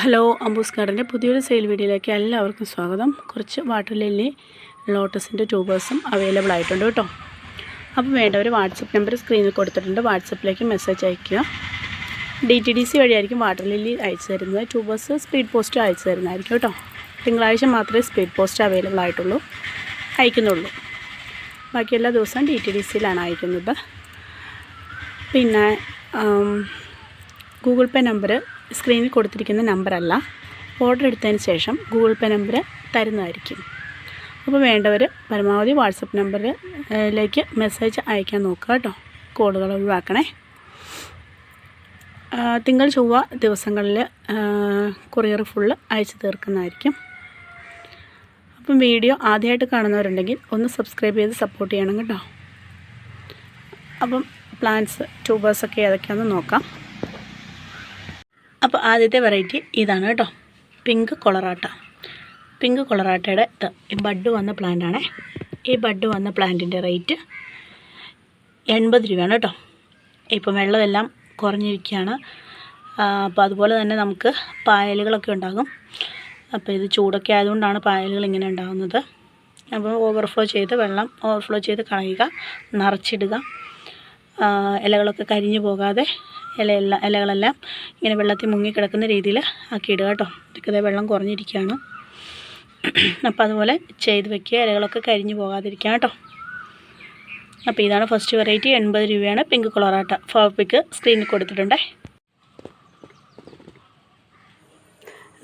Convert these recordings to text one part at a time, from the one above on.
Hello, അംബൂസ് ഗാർഡൻ്റെ പുതിയൊരു sale വീഡിയോയിലേക്ക് എല്ലാവർക്കും സ്വാഗതം. കുറച്ച് വാട്ടർ ലില്ലി ലോട്ടസിൻ്റെ ട്യൂബേഴ്സും അവൈലബിൾ ആയിട്ടുണ്ട് കേട്ടോ. അപ്പോൾ വേണ്ടവർ വാട്സപ്പ് നമ്പർ സ്ക്രീനിൽ കൊടുത്തിട്ടുണ്ട്. വാട്സപ്പിലേക്ക് മെസ്സേജ് അയയ്ക്കുക. DTDC വഴിയായിരിക്കും വാട്ടർ ലില്ലി അയച്ചു തരുന്നത്. ട്യൂബേഴ്സ് സ്പീഡ് പോസ്റ്റ് അയച്ചു തരുന്നതായിരിക്കും കേട്ടോ. തിങ്കളാഴ്ച മാത്രമേ സ്പീഡ് പോസ്റ്റ് അവൈലബിൾ ആയിട്ടുള്ളൂ, അയക്കുന്നുള്ളൂ. ബാക്കി എല്ലാ ദിവസവും DTDCയിലാണ് അയക്കുന്നത്. പിന്നെ ഗൂഗിൾ പേ നമ്പർ സ്ക്രീനിൽ കൊടുത്തിരിക്കുന്ന നമ്പറല്ല, ഓർഡർ എടുത്തതിന് ശേഷം ഗൂഗിൾ പേ നമ്പർ തരുന്നതായിരിക്കും. അപ്പോൾ വേണ്ടവർ പരമാവധി വാട്സപ്പ് നമ്പറിലേക്ക് മെസ്സേജ് അയക്കാൻ നോക്കുക കേട്ടോ. കോളുകൾ ഒഴിവാക്കണേ. തിങ്കൾ ചൊവ്വ ദിവസങ്ങളിൽ കൊറിയർ ഫുള്ള് അയച്ചു തീർക്കുന്നതായിരിക്കും. അപ്പം വീഡിയോ ആദ്യമായിട്ട് കാണുന്നവരുണ്ടെങ്കിൽ ഒന്ന് സബ്സ്ക്രൈബ് ചെയ്ത് സപ്പോർട്ട് ചെയ്യണം കേട്ടോ. അപ്പം പ്ലാന്റ്സ് ട്യൂബേഴ്സൊക്കെ ഏതൊക്കെയാണെന്ന് നോക്കാം. അപ്പോൾ ആദ്യത്തെ വെറൈറ്റി ഇതാണ് കേട്ടോ, പിങ്ക് കൊളറാട്ട. പിങ്ക് കൊളറാട്ടയുടെ ഈ ബഡ് വന്ന പ്ലാന്റാണേ. ഈ ബഡ് വന്ന പ്ലാന്റിൻ്റെ റേറ്റ് 80 രൂപയാണ് കേട്ടോ. ഇപ്പം വെള്ളമെല്ലാം കുറഞ്ഞിരിക്കുകയാണ്. അപ്പോൾ അതുപോലെ തന്നെ നമുക്ക് പായലുകളൊക്കെ ഉണ്ടാകും. അപ്പോൾ ഇത് ചൂടൊക്കെ ആയതുകൊണ്ടാണ് പായലുകൾ ഇങ്ങനെ ഉണ്ടാകുന്നത്. അപ്പോൾ വെള്ളം ഓവർഫ്ലോ ചെയ്ത് കളയുക, നിറച്ചിടുക. ഇലകളൊക്കെ കരിഞ്ഞു പോകാതെ ഇലകളെല്ലാം ഇങ്ങനെ വെള്ളത്തിൽ മുങ്ങിക്കിടക്കുന്ന രീതിയിൽ ആക്കിയിടുക കേട്ടോ. ഇതൊക്കെ വെള്ളം കുറഞ്ഞിരിക്കുകയാണ്. അപ്പോൾ അതുപോലെ ചെയ്ത് വെക്കുക, ഇലകളൊക്കെ കരിഞ്ഞു പോകാതിരിക്കുക കേട്ടോ. അപ്പോൾ ഇതാണ് ഫസ്റ്റ് വെറൈറ്റി. 80 രൂപയാണ് പിങ്ക് കൊളറാട്ട. ഫാബ്രിക് സ്ക്രീനിൽ കൊടുത്തിട്ടുണ്ട്.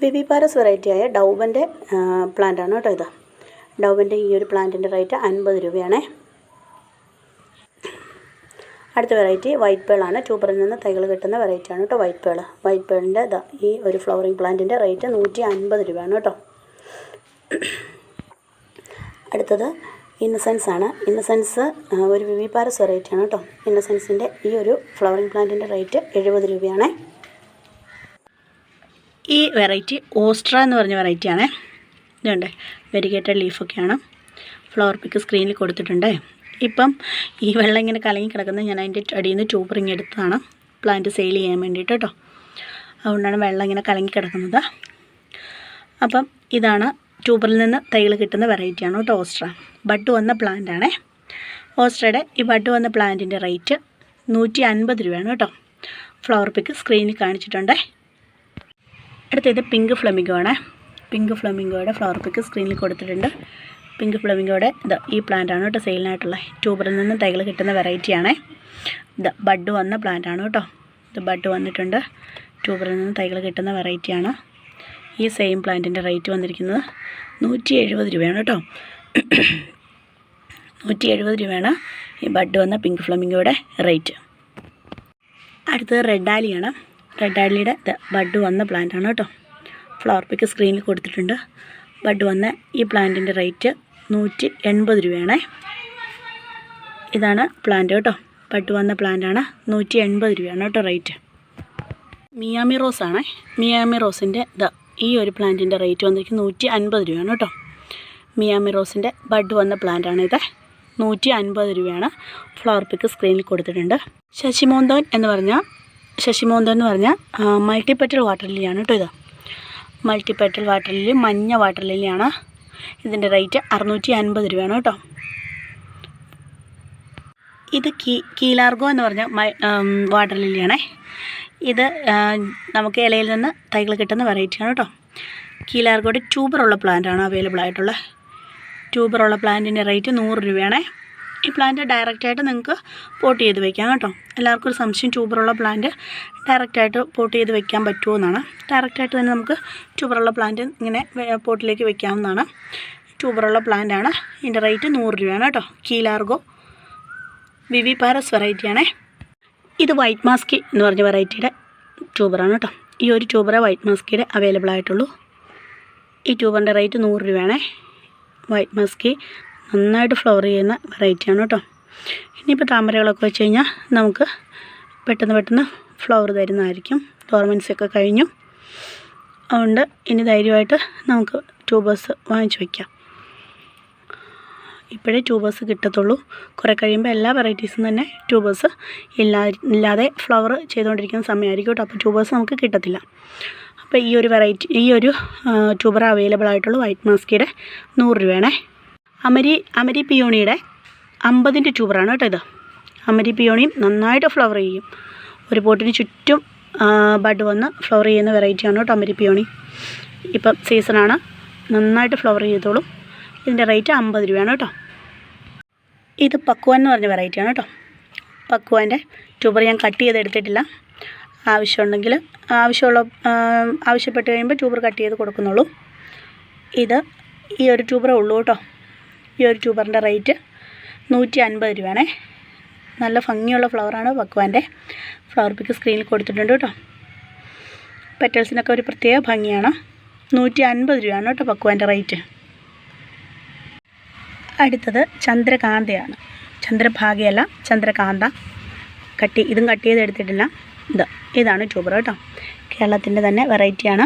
വിവിപാരസ് വെറൈറ്റിയായ ഡൗബൻ്റെ പ്ലാന്റാണ് കേട്ടോ ഇത്. ഡൗബൻ്റെ ഈ ഒരു പ്ലാന്റിൻ്റെ റേറ്റ് 50 രൂപയാണേ. അടുത്ത വെറൈറ്റി വൈറ്റ് പേളാണ്. ട്യൂബറിൽ നിന്ന് തൈകൾ കിട്ടുന്ന വെറൈറ്റിയാണ് കേട്ടോ വൈറ്റ് പേൾ. വൈറ്റ് പേളിൻ്റെ ഈ ഒരു ഫ്ലവറിങ് പ്ലാന്റിൻ്റെ റേറ്റ് 150 രൂപയാണ് കേട്ടോ. അടുത്തത് ഇന്നസെൻസ് ആണ്. ഇന്നസെൻസ് ഒരു വിവിപാരസ് വെറൈറ്റിയാണ് കേട്ടോ. ഇന്നസെൻസിൻ്റെ ഈ ഒരു ഫ്ലവറിങ് പ്ലാന്റിൻ്റെ റേറ്റ് 70 രൂപയാണ്. ഈ വെറൈറ്റി ഓസ്ട്ര എന്ന് പറഞ്ഞ വെറൈറ്റിയാണ്. ഇതുണ്ട്, വെരിഗേറ്റഡ് ലീഫൊക്കെയാണ്. ഫ്ലവർ പിക്ക് സ്ക്രീനിൽ കൊടുത്തിട്ടുണ്ട്. ഇപ്പം ഈ വെള്ളം ഇങ്ങനെ കലങ്ങി കിടക്കുന്നത് ഞാൻ അതിൻ്റെ അടിയിൽ നിന്ന് ട്യൂബറിങ് എടുത്തതാണ് പ്ലാന്റ് സെയിൽ ചെയ്യാൻ വേണ്ടിയിട്ട് കേട്ടോ. അതുകൊണ്ടാണ് വെള്ളം ഇങ്ങനെ കലങ്ങി കിടക്കുന്നത്. അപ്പം ഇതാണ് ട്യൂബറിൽ നിന്ന് തൈകൾ കിട്ടുന്ന വെറൈറ്റിയാണ് കേട്ടോ ഓസ്ട്ര. ബഡ് വന്ന പ്ലാന്റാണേ. ഓസ്ട്രയുടെ ഈ ബഡ് വന്ന പ്ലാന്റിൻ്റെ റേറ്റ് 150 രൂപയാണ് കേട്ടോ. ഫ്ലവർ പിക്ക് സ്ക്രീനിൽ കാണിച്ചിട്ടുണ്ട്. അടുത്തത് പിങ്ക് ഫ്ലമിംഗോ ആണ്. പിങ്ക് ഫ്ലമിംഗോയുടെ ഫ്ലവർ പിക്ക് സ്ക്രീനിൽ കൊടുത്തിട്ടുണ്ട്. പിങ്ക് ഫ്ലമിംഗോയുടെ ഈ പ്ലാന്റാണ് കേട്ടോ സെയിലിനായിട്ടുള്ള. ട്യൂബറിൽ നിന്ന് തൈകൾ കിട്ടുന്ന വെറൈറ്റിയാണ്. ബഡ് വന്ന പ്ലാന്റാണ് കേട്ടോ. ഇത് ബഡ് വന്നിട്ടുണ്ട്. ട്യൂബറിൽ നിന്ന് തൈകൾ കിട്ടുന്ന വെറൈറ്റിയാണ്. ഈ സെയിം പ്ലാന്റിൻ്റെ റേറ്റ് വന്നിരിക്കുന്നത് 170 രൂപയാണ് കേട്ടോ. 170 രൂപയാണ് ഈ ബഡ് വന്ന പിങ്ക് ഫ്ലമിംഗോയുടെ റേറ്റ്. അടുത്തത് റെഡ് ആലിയാണ്. റെഡ് ആലിയുടെ ബഡ് വന്ന പ്ലാന്റാണ് കേട്ടോ. ഫ്ലവർ പിക്ക് സ്ക്രീനിൽ കൊടുത്തിട്ടുണ്ട്. ബഡ് വന്ന ഈ പ്ലാന്റിൻ്റെ റേറ്റ് 180 രൂപയാണ്. ഇതാണ് പ്ലാന്റ് കേട്ടോ. ബഡ് വന്ന പ്ലാന്റാണ്. 180 രൂപയാണ് കേട്ടോ റേറ്റ്. മിയാമി റോസ് ആണ്. മിയാമി റോസിൻ്റെ ഈ ഒരു പ്ലാന്റിൻ്റെ റേറ്റ് വന്നിരിക്കുന്നത് 150 രൂപയാണ് കേട്ടോ. മിയാമി റോസിൻ്റെ ബഡ് വന്ന പ്ലാന്റാണ് ഇത്. 150 രൂപയാണ്. ഫ്ലവർ പിക്ക് സ്ക്രീനിൽ കൊടുത്തിട്ടുണ്ട്. ശശിമോന്തോൻ എന്ന് പറഞ്ഞാൽ മൾട്ടിപെറ്റൽ വാട്ടർ ലില്ലിയാണ് കേട്ടോ ഇത്. മൾട്ടിപെറ്റൽ വാട്ടർ ലില്ലി, മഞ്ഞ വാട്ടർ ലില്ലിയാണ്. ഇതിൻ്റെ റേറ്റ് 650 രൂപയാണ് കേട്ടോ. ഇത് കീലാർഗോ എന്ന് പറഞ്ഞ വാട്ടർ ലില്ലിയാണേ. ഇത് നമുക്ക് ഇലയിൽ നിന്ന് തൈകൾ കിട്ടുന്ന വെറൈറ്റിയാണ് കേട്ടോ. കീലാർഗോയുടെ ട്യൂബറുള്ള പ്ലാന്റാണ് അവൈലബിൾ ആയിട്ടുള്ളത്. ട്യൂബറുള്ള പ്ലാന്റിൻ്റെ റേറ്റ് 100 രൂപയാണേ. ഈ പ്ലാന്റ് ഡയറക്റ്റായിട്ട് നിങ്ങൾക്ക് പോട്ട് ചെയ്ത് വയ്ക്കാം കേട്ടോ. എല്ലാവർക്കും ഒരു സംശയം, ട്യൂബറുള്ള പ്ലാന്റ് ഡയറക്റ്റായിട്ട് പോട്ട് ചെയ്ത് വെക്കാൻ പറ്റുമോ എന്നാണ്. ഡയറക്റ്റായിട്ട് തന്നെ നമുക്ക് ട്യൂബറുള്ള പ്ലാന്റ് ഇങ്ങനെ പോട്ടിലേക്ക് വെക്കാവുന്നതാണ്. ട്യൂബറുള്ള പ്ലാന്റാണ്. ഇതിൻ്റെ റേറ്റ് 100 രൂപയാണ് കേട്ടോ. കീലാർഗോ വിവിപാരസ് വെറൈറ്റിയാണേ. ഇത് വൈറ്റ് മാസ്കി എന്ന് പറഞ്ഞ വെറൈറ്റിയുടെ ട്യൂബറാണ് കേട്ടോ. ഈ ഒരു ട്യൂബറെ വൈറ്റ് മാസ്കിയുടെ അവൈലബിൾ ആയിട്ടുള്ളൂ. ഈ ട്യൂബറിൻ്റെ റേറ്റ് 100 രൂപയാണേ. വൈറ്റ് മാസ്കി നന്നായിട്ട് ഫ്ലവർ ചെയ്യുന്ന വെറൈറ്റിയാണ് കേട്ടോ. ഇനിയിപ്പോൾ താമരകളൊക്കെ വെച്ച് കഴിഞ്ഞാൽ നമുക്ക് പെട്ടെന്ന് ഫ്ലവർ തരുന്നതായിരിക്കും. ഡോർമൻസിയൊക്കെ കഴിഞ്ഞു. അതുകൊണ്ട് ഇനി ധൈര്യമായിട്ട് നമുക്ക് ട്യൂബേഴ്സ് വാങ്ങിച്ച് വയ്ക്കാം. ഇപ്പോഴേ ട്യൂബേഴ്സ് കിട്ടത്തുള്ളൂ. കുറേ കഴിയുമ്പോൾ എല്ലാ വെറൈറ്റീസും തന്നെ ട്യൂബേഴ്സ് ഇല്ലാതെ ഫ്ലവർ ചെയ്തുകൊണ്ടിരിക്കുന്ന സമയമായിരിക്കും കേട്ടോ. അപ്പോൾ ട്യൂബേഴ്സ് നമുക്ക് കിട്ടത്തില്ല. അപ്പോൾ ഇപ്പോൾ ഈ ഒരു ട്യൂബർ അവൈലബിൾ ആയിട്ടുള്ള വൈറ്റ് മാസ്കിയുടെ 100 രൂപയാണേ. അമരി പിയോണിയുടെ 50-ൻ്റെ ട്യൂബറാണ് കേട്ടോ ഇത്. അമരി പിയോണിയും നന്നായിട്ട് ഫ്ലവർ ചെയ്യും. ഒരു പോട്ടിന് ചുറ്റും ബഡ് വന്ന് ഫ്ലവർ ചെയ്യുന്ന വെറൈറ്റിയാണ് കേട്ടോ അമരി പിയോണി. ഇപ്പം സീസണാണ്, നന്നായിട്ട് ഫ്ലവർ ചെയ്തോളും. ഇതിൻ്റെ റേറ്റ് 50 രൂപയാണ് കേട്ടോ. ഇത് പക്വാൻ എന്ന് പറഞ്ഞ വെറൈറ്റിയാണ് കേട്ടോ. പക്വാൻ്റെ ട്യൂബർ ഞാൻ കട്ട് ചെയ്തെടുത്തിട്ടില്ല. ആവശ്യപ്പെട്ട് കഴിയുമ്പോൾ ട്യൂബർ കട്ട് ചെയ്ത് കൊടുക്കുന്നുള്ളൂ. ഈ ഒരു ട്യൂബറേ ഉള്ളൂ കേട്ടോ. ഈ ഒരു ട്യൂബറിൻ്റെ റേറ്റ് 150 രൂപയാണേ. നല്ല ഭംഗിയുള്ള ഫ്ലവറാണ് പക്വാൻ്റെ. ഫ്ലവർ പിക്ക് സ്ക്രീനിൽ കൊടുത്തിട്ടുണ്ട് കേട്ടോ. പെറ്റൽസിനൊക്കെ ഒരു പ്രത്യേക ഭംഗിയാണ്. 150 രൂപയാണ് കേട്ടോ പക്വാൻ്റെ റേറ്റ്. അടുത്തത് ചന്ദ്രകാന്തയാണ്. ചന്ദ്രഭാഗയല്ല, ചന്ദ്രകാന്ത. ഇതും കട്ട് ചെയ്തെടുത്തിട്ടില്ല. ഇതാണ് ട്യൂബർ കേട്ടോ. കേരളത്തിൻ്റെ തന്നെ വെറൈറ്റിയാണ്.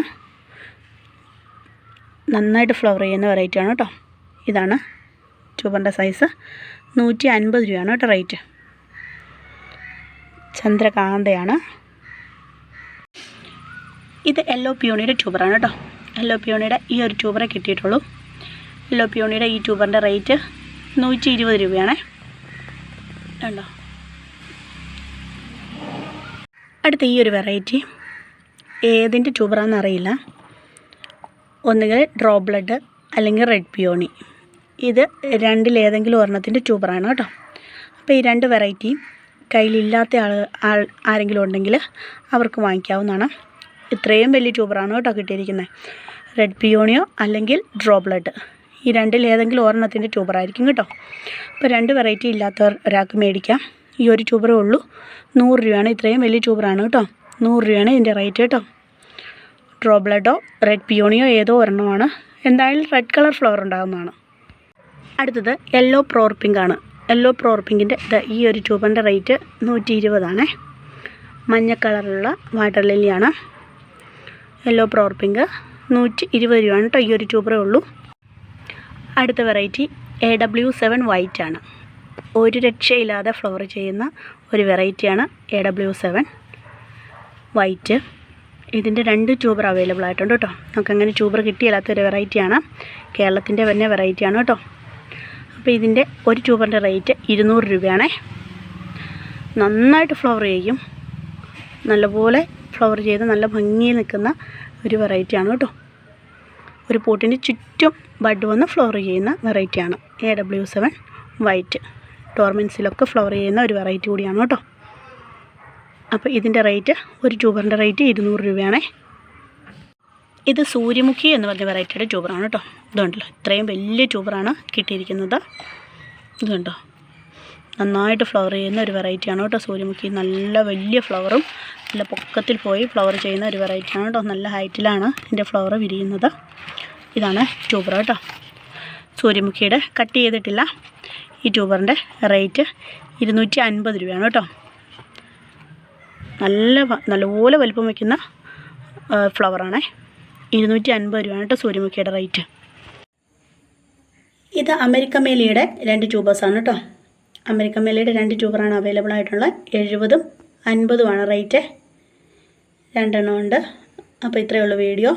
നന്നായിട്ട് ഫ്ലവർ ചെയ്യുന്ന വെറൈറ്റിയാണ് കേട്ടോ. ഇതാണ് ട്യൂബറിൻ്റെ സൈസ്. 150 രൂപയാണ് കേട്ടോ റേറ്റ്. ചന്ദ്രകാന്തയാണ്. ഇത് യെല്ലോ പിയോണിയുടെ ട്യൂബറാണ് കേട്ടോ. യെല്ലോ പിയോണിയുടെ ഈ ഒരു ട്യൂബറെ കിട്ടിയിട്ടുള്ളൂ. യെല്ലോ പിയോണിയുടെ ഈ ട്യൂബറിൻ്റെ റേറ്റ് 120 രൂപയാണേ. ഉണ്ടോ? അടുത്ത ഈ ഒരു വെറൈറ്റി ഏതിൻ്റെ ട്യൂബറാണെന്ന് അറിയില്ല. ഒന്നുകിൽ ഡ്രോ ബ്ലഡ് അല്ലെങ്കിൽ റെഡ് പിയോണി. ഇത് രണ്ടിലേതെങ്കിലും ഒരെണ്ണത്തിൻ്റെ ട്യൂബറാണ് കേട്ടോ. അപ്പോൾ ഈ 2 വെറൈറ്റിയും കയ്യിലില്ലാത്ത ആരെങ്കിലും ഉണ്ടെങ്കിൽ അവർക്ക് വാങ്ങിക്കാവുന്നതാണ്. ഇത്രയും വലിയ ട്യൂബറാണ് കേട്ടോ കിട്ടിയിരിക്കുന്നത്. റെഡ് പിയോണിയോ അല്ലെങ്കിൽ ഡ്രോ ബ്ലഡ്, ഈ രണ്ടിലേതെങ്കിലും ഒരെണ്ണത്തിൻ്റെ ട്യൂബറായിരിക്കും കേട്ടോ. അപ്പോൾ 2 വെറൈറ്റി ഇല്ലാത്തവർ ഒരാൾക്ക് മേടിക്കാം. ഈ ഒരു ട്യൂബറേ ഉള്ളൂ. 100 രൂപയാണ്. ഇത്രയും വലിയ ട്യൂബറാണ് കേട്ടോ. 100 രൂപയാണ് ഇതിൻ്റെ റേറ്റ് കേട്ടോ. ഡ്രോ ബ്ലഡോ റെഡ് പിയോണിയോ ഏതോ ഒരെണ്ണമാണ്. എന്തായാലും റെഡ് കളർ ഫ്ലവർ ഉണ്ടാകുന്നതാണ്. അടുത്തത് യെല്ലോ പ്രോർപ്പിങ്കാണ്. യെല്ലോ പ്രോർപ്പിങ്ങിൻ്റെ ഈ ഒരു ട്യൂബറിൻ്റെ റേറ്റ് 120 മഞ്ഞ കളറിലുള്ള വാട്ടർ ലില്ലിയാണ്. യെല്ലോ പ്രോർപ്പിങ്ക് 120 രൂപയാണ് കേട്ടോ. ഈ ഒരു ട്യൂബറേ ഉള്ളൂ. അടുത്ത വെറൈറ്റി AW7 വൈറ്റ് ആണ്. ഒരു രക്ഷയില്ലാതെ ഫ്ലവർ ചെയ്യുന്ന ഒരു വെറൈറ്റിയാണ് AW7 വൈറ്റ്. ഇതിൻ്റെ 2 ട്യൂബർ അവൈലബിൾ ആയിട്ടുണ്ട് കേട്ടോ. നമുക്കങ്ങനെ ട്യൂബർ കിട്ടിയില്ലാത്തൊരു വെറൈറ്റിയാണ്. കേരളത്തിൻ്റെ തന്നെ വെറൈറ്റിയാണ് കേട്ടോ. അപ്പോൾ ഇതിൻ്റെ ഒരു ട്യൂബറിൻ്റെ റേറ്റ് 200 രൂപയാണേ. നന്നായിട്ട് ഫ്ലവർ ചെയ്യും. നല്ലപോലെ ഫ്ലവർ ചെയ്ത് നല്ല ഭംഗിയിൽ നിൽക്കുന്ന ഒരു വെറൈറ്റിയാണ് കേട്ടോ. ഒരു പോട്ടിന് ചുറ്റും ബഡ് വന്ന് ഫ്ലവർ ചെയ്യുന്ന വെറൈറ്റിയാണ് AW7 വൈറ്റ്. ടോർമെൻസിലൊക്കെ ഫ്ലവർ ചെയ്യുന്ന ഒരു വെറൈറ്റി കൂടിയാണ് കേട്ടോ. അപ്പോൾ ഇതിൻ്റെ റേറ്റ് ഒരു ട്യൂബറിൻ്റെ റേറ്റ് 200 രൂപയാണേ. ഇത് സൂര്യമുഖി എന്ന് പറഞ്ഞ വെറൈറ്റിയുടെ ട്യൂബറാണ് കേട്ടോ. ഇതുണ്ടല്ലോ, ഇത്രയും വലിയ ട്യൂബറാണ് കിട്ടിയിരിക്കുന്നത്. ഇതുണ്ടോ, നന്നായിട്ട് ഫ്ലവർ ചെയ്യുന്ന ഒരു വെറൈറ്റിയാണ് കേട്ടോ സൂര്യമുഖി. നല്ല വലിയ ഫ്ലവറും നല്ല പൊക്കത്തിൽ പോയി ഫ്ലവർ ചെയ്യുന്ന ഒരു വെറൈറ്റിയാണ് കേട്ടോ. നല്ല ഹൈറ്റിലാണ് ഇതിൻ്റെ ഫ്ലവർ വിരിയുന്നത്. ഇതാണ് ട്യൂബർ കേട്ടോ. സൂര്യമുഖിയുടെ കട്ട് ചെയ്തിട്ടില്ല. ഈ ട്യൂബറിൻ്റെ റേറ്റ് 250 രൂപയാണ് കേട്ടോ. നല്ലപോലെ വലിപ്പം വയ്ക്കുന്ന ഫ്ലവറാണേ. 250 രൂപയാണ് കേട്ടോ സൂര്യമുഖിയുടെ റേറ്റ്. ഇത് അമേരിക്കൻ മേലിയുടെ 2 ട്യൂബേഴ്സാണ് കേട്ടോ. അമേരിക്കൻ മേലിയുടെ 2 ട്യൂബറാണ് അവൈലബിൾ ആയിട്ടുള്ളത്. 70ഉം 50ഉമാണ് റേറ്റ്. 2 എണ്ണം ഉണ്ട്. അപ്പോൾ ഇത്രയേ ഉള്ളൂ വീഡിയോ.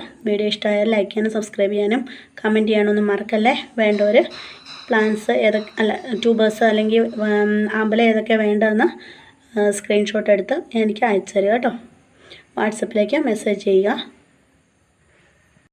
ഇഷ്ടമായാൽ ലൈക്ക് ചെയ്യാനും സബ്സ്ക്രൈബ് ചെയ്യാനും കമൻറ്റ് ചെയ്യാനൊന്നും മറക്കല്ലേ. വേണ്ടവർ പ്ലാന്റ്സ് ട്യൂബേഴ്സ് അല്ലെങ്കിൽ ആമ്പല ഏതൊക്കെ വേണ്ടതെന്ന് സ്ക്രീൻഷോട്ട് എടുത്ത് എനിക്ക് അയച്ചു തരിക കേട്ടോ. വാട്സപ്പിലേക്ക് മെസ്സേജ് ചെയ്യുക.